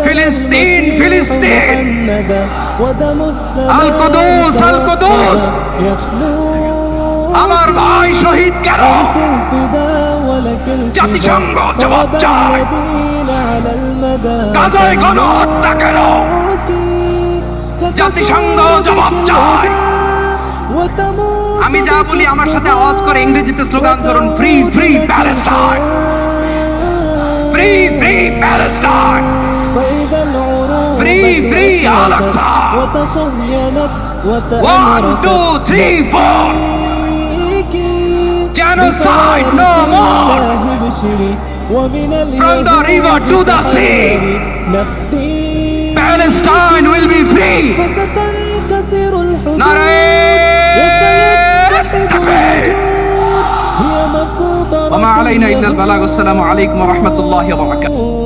ফিলিস্তিন ফিলিস্তিন, আল কুদুস আল কুদুস, আমার ভাই শহীদ কেন? জাতিসংঘ জবাব চায়। গাজায় গণহত্যা কেন? জাতিসংঘ জবাব চায়। আমি যা বলি আমার সাথে আওয়াজ করে ইংরেজিতে স্লোগান ধরুন, free free Palestine, free free Palestine, free free Al Aqsa. 1 2 3 4, genocide no more, from the river to the sea, Palestine will be free. وما علينا إلا البلاغ. السلام عليكم ورحمة الله وبركاته.